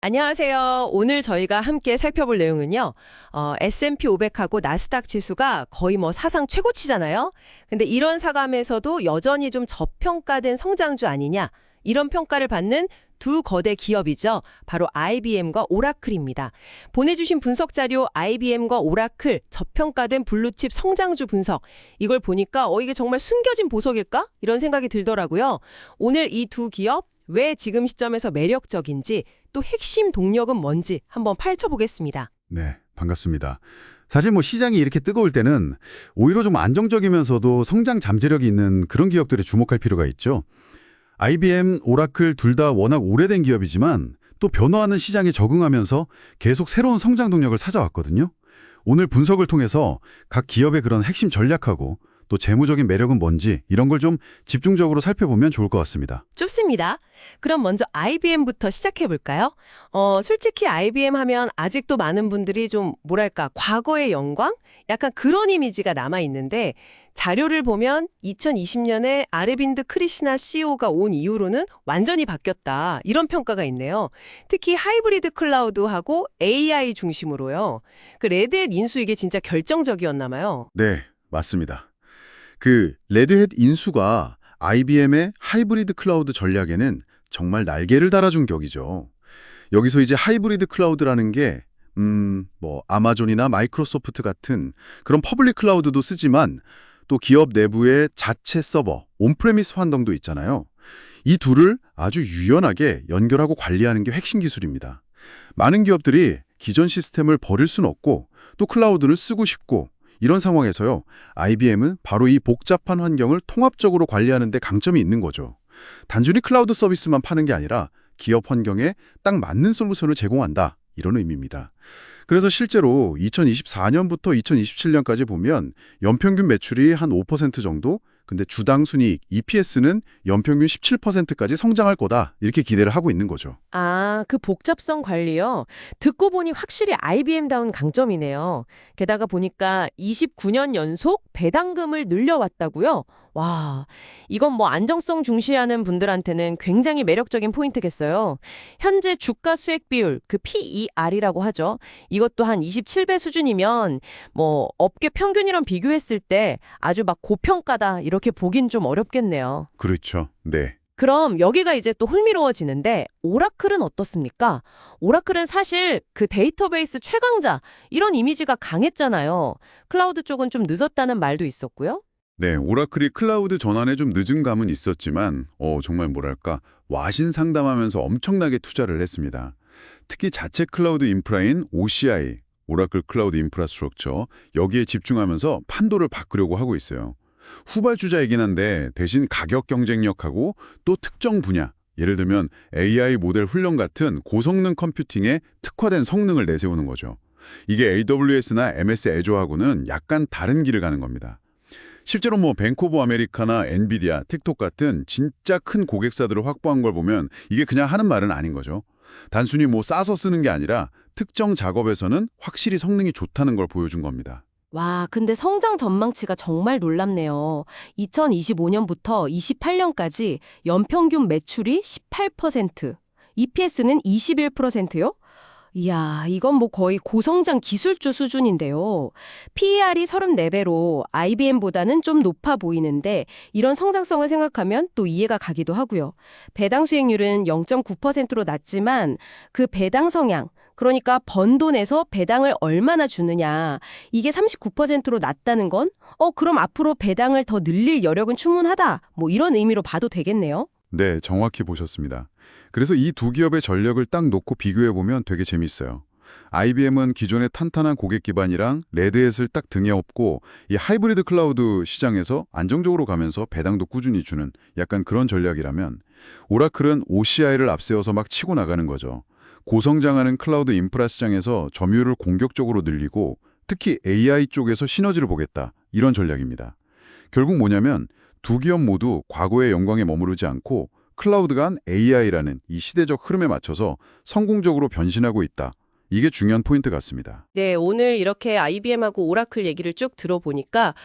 안녕하세요. 오늘 저희가 함께 살펴볼 내용은요. S&P 500하고 나스닥 지수가 거의 뭐 사상 최고치잖아요. 근데 이런 사감에서도 여전히 좀 저평가된 성장주 아니냐. 이런 평가를 받는 두 거대 기업이죠. 바로 IBM과 오라클입니다. 보내주신 분석 자료 IBM과 오라클 저평가된 블루칩 성장주 분석. 이걸 보니까 이게 정말 숨겨진 보석일까? 이런 생각이 들더라고요. 오늘 이 두 기업 왜 지금 시점에서 매력적인지 또 핵심 동력은 뭔지 한번 파헤쳐보겠습니다. 네, 반갑습니다. 사실 시장이 이렇게 뜨거울 때는 오히려 좀 안정적이면서도 성장 잠재력이 있는 그런 기업들에 주목할 필요가 있죠. IBM, 오라클 둘 다 워낙 오래된 기업이지만 또 변화하는 시장에 적응하면서 계속 새로운 성장 동력을 찾아왔거든요. 오늘 분석을 통해서 각 기업의 그런 핵심 전략하고 또 재무적인 매력은 뭔지 이런 걸 좀 집중적으로 살펴보면 좋을 것 같습니다. 좋습니다. 그럼 먼저 IBM부터 시작해볼까요? 솔직히 IBM 하면 아직도 많은 분들이 좀 뭐랄까 과거의 영광? 약간 그런 이미지가 남아있는데 자료를 보면 2020년에 아레빈드 크리시나 CEO가 온 이후로는 완전히 바뀌었다. 이런 평가가 있네요. 특히 하이브리드 클라우드하고 AI 중심으로요. 그 레드햇 인수 이게 진짜 결정적이었나 봐요. 네, 맞습니다. 그 레드햇 인수가 IBM의 하이브리드 클라우드 전략에는 정말 날개를 달아준 격이죠. 여기서 이제 하이브리드 클라우드라는 게 아마존이나 마이크로소프트 같은 그런 퍼블릭 클라우드도 쓰지만 또 기업 내부의 자체 서버, 온프레미스 환경도 있잖아요. 이 둘을 아주 유연하게 연결하고 관리하는 게 핵심 기술입니다. 많은 기업들이 기존 시스템을 버릴 수는 없고 또 클라우드를 쓰고 싶고 이런 상황에서요. IBM은 바로 이 복잡한 환경을 통합적으로 관리하는 데 강점이 있는 거죠. 단순히 클라우드 서비스만 파는 게 아니라 기업 환경에 딱 맞는 솔루션을 제공한다. 이런 의미입니다. 그래서 실제로 2024년부터 2027년까지 보면 연평균 매출이 한 5% 정도, 근데 주당 순이익, EPS는 연평균 17%까지 성장할 거다. 이렇게 기대를 하고 있는 거죠. 아, 그 복잡성 관리요. 듣고 보니 확실히 IBM다운 강점이네요. 게다가 보니까 29년 연속 배당금을 늘려왔다고요? 와, 이건 안정성 중시하는 분들한테는 굉장히 매력적인 포인트겠어요. 현재 주가 수익 비율, 그 PER이라고 하죠. 이것도 한 27배 수준이면 업계 평균이랑 비교했을 때 아주 고평가다 이렇게 보긴 좀 어렵겠네요. 그렇죠. 네. 그럼 여기가 이제 또 흥미로워지는데 오라클은 어떻습니까? 오라클은 사실 그 데이터베이스 최강자 이런 이미지가 강했잖아요. 클라우드 쪽은 좀 늦었다는 말도 있었고요. 네, 오라클이 클라우드 전환에 좀 늦은 감은 있었지만 정말 와신상담하면서 엄청나게 투자를 했습니다. 특히 자체 클라우드 인프라인 OCI, 오라클 클라우드 인프라스트럭처, 여기에 집중하면서 판도를 바꾸려고 하고 있어요. 후발주자이긴 한데 대신 가격 경쟁력하고 또 특정 분야, 예를 들면 AI 모델 훈련 같은 고성능 컴퓨팅에 특화된 성능을 내세우는 거죠. 이게 AWS나 MS 애저하고는 약간 다른 길을 가는 겁니다. 실제로 뱅크 오브 아메리카나 엔비디아, 틱톡 같은 진짜 큰 고객사들을 확보한 걸 보면 이게 그냥 하는 말은 아닌 거죠. 단순히 싸서 쓰는 게 아니라 특정 작업에서는 확실히 성능이 좋다는 걸 보여준 겁니다. 와, 근데 성장 전망치가 정말 놀랍네요. 2025년부터 28년까지 연평균 매출이 18%, EPS는 21%요? 이야, 이건 거의 고성장 기술주 수준인데요. PER이 34배로 IBM보다는 좀 높아 보이는데 이런 성장성을 생각하면 또 이해가 가기도 하고요. 배당 수익률은 0.9%로 낮지만 그 배당 성향, 그러니까 번 돈에서 배당을 얼마나 주느냐, 이게 39%로 낮다는 건 그럼 앞으로 배당을 더 늘릴 여력은 충분하다. 이런 의미로 봐도 되겠네요. 네, 정확히 보셨습니다. 그래서 이 두 기업의 전력을 딱 놓고 비교해보면 되게 재밌어요. IBM은 기존의 탄탄한 고객 기반이랑 레드햇을 딱 등에 업고 이 하이브리드 클라우드 시장에서 안정적으로 가면서 배당도 꾸준히 주는 약간 그런 전략이라면 오라클은 OCI를 앞세워서 막 치고 나가는 거죠. 고성장하는 클라우드 인프라 시장에서 점유율을 공격적으로 늘리고 특히 AI 쪽에서 시너지를 보겠다. 이런 전략입니다. 결국 뭐냐면 두 기업 모두 과거의 영광에 머무르지 않고 클라우드 간 AI라는 이 시대적 흐름에 맞춰서 성공적으로 변신하고 있다. 이게 중요한 포인트 같습니다. 네, 오늘 이렇게 IBM하고 오라클 얘기를 쭉 들어보니까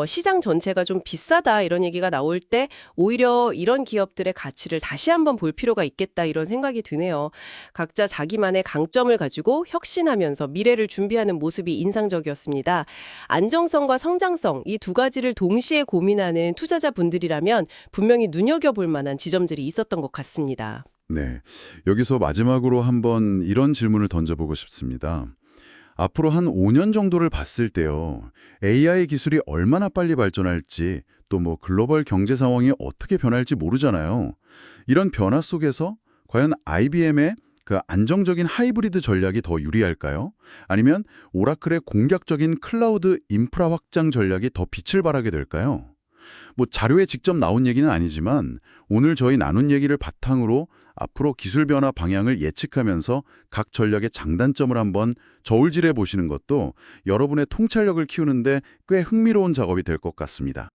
시장 전체가 좀 비싸다 이런 얘기가 나올 때 오히려 이런 기업들의 가치를 다시 한번 볼 필요가 있겠다 이런 생각이 드네요. 각자 자기만의 강점을 가지고 혁신하면서 미래를 준비하는 모습이 인상적이었습니다. 안정성과 성장성 이 두 가지를 동시에 고민하는 투자자분들이라면 분명히 눈여겨볼 만한 지점들이 있었던 것 같습니다. 네. 여기서 마지막으로 한번 이런 질문을 던져보고 싶습니다. 앞으로 한 5년 정도를 봤을 때요. AI 기술이 얼마나 빨리 발전할지 또 뭐 글로벌 경제 상황이 어떻게 변할지 모르잖아요. 이런 변화 속에서 과연 IBM의 그 안정적인 하이브리드 전략이 더 유리할까요? 아니면 오라클의 공격적인 클라우드 인프라 확장 전략이 더 빛을 발하게 될까요? 뭐 자료에 직접 나온 얘기는 아니지만 오늘 저희 나눈 얘기를 바탕으로 앞으로 기술 변화 방향을 예측하면서 각 전략의 장단점을 한번 저울질해 보시는 것도 여러분의 통찰력을 키우는데 꽤 흥미로운 작업이 될 것 같습니다.